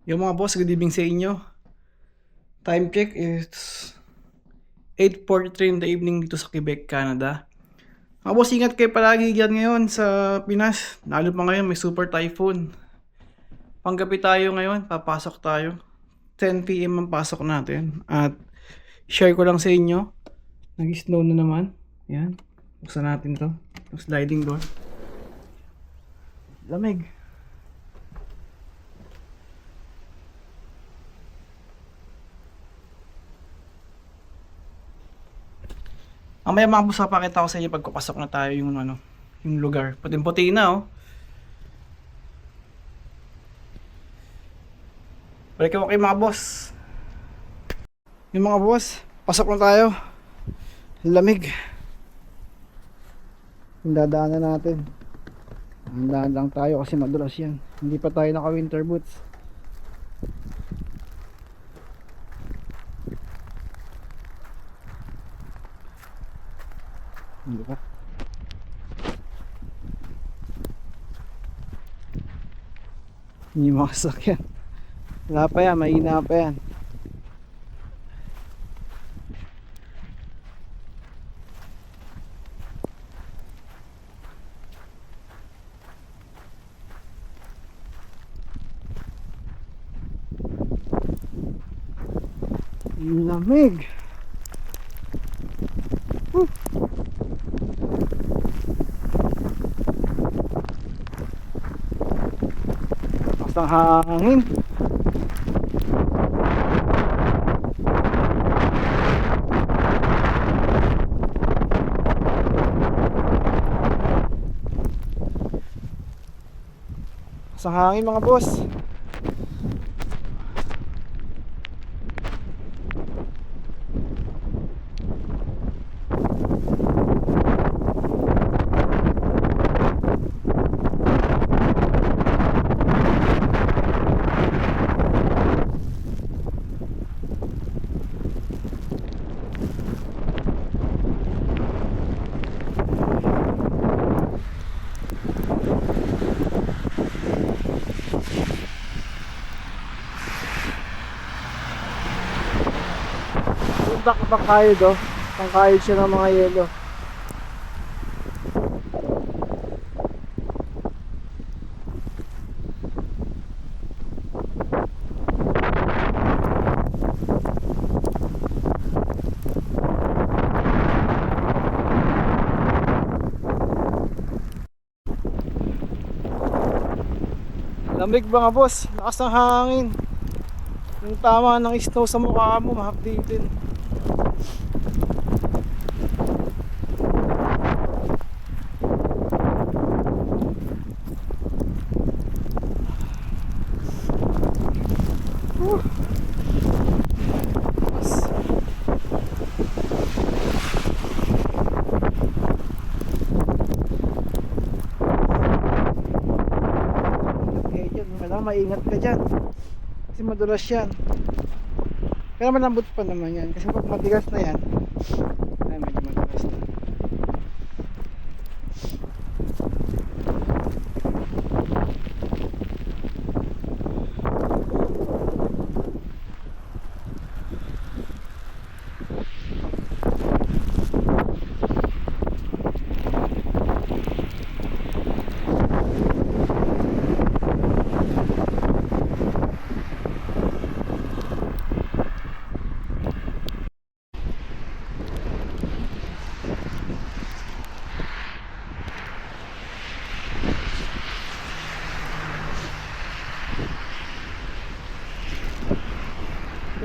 Yung mga boss, good evening sa inyo. Time check is 8:43 in the evening dito sa Quebec, Canada. Mga boss, ingat kayo palagi dyan ngayon sa Pinas. Lalo pa ngayon, may super typhoon. Panggabi tayo ngayon, papasok tayo. 10 PM ang pasok natin. At share ko lang sa inyo, nag-snow na naman. Yan, buksan natin to. Yung sliding door. Lamig. Mamaya mga boss, papakita ko sa inyo pagpapasok na tayo yung lugar. Puting-puti na oh. Balik ako kay mga boss. Yung mga boss, pasok na tayo. Lamig. Yung dadaanan natin. Handaan lang tayo kasi madulas yan. Hindi pa tayo naka winter boots. Hindi pa. Hindi makasakyan. Wala pa yan, mahina pa yan. Lamig. Basta hangin. Basta hangin mga boss. Pangkayod oh. Pangkayod siya ng mga yelo. Lamig ba nga boss? Lakas ng hangin. Yung tama ng snow sa mukha mo, mahapdi din. Maingat ka dyan kasi madulas yan, pero malambot pa naman yan kasi pag matigas na yan ay medyo madulas na.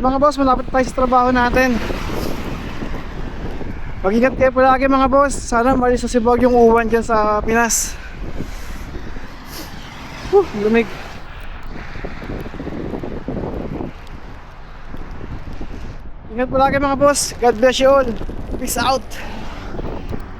Mga boss, malapit tayo sa trabaho natin. Mag-ingat kayo palagi mga boss. Sana malis sa sibag yung uwan dyan sa Pinas. Lumig. Ingat palagi mga boss. God bless you all. Peace out.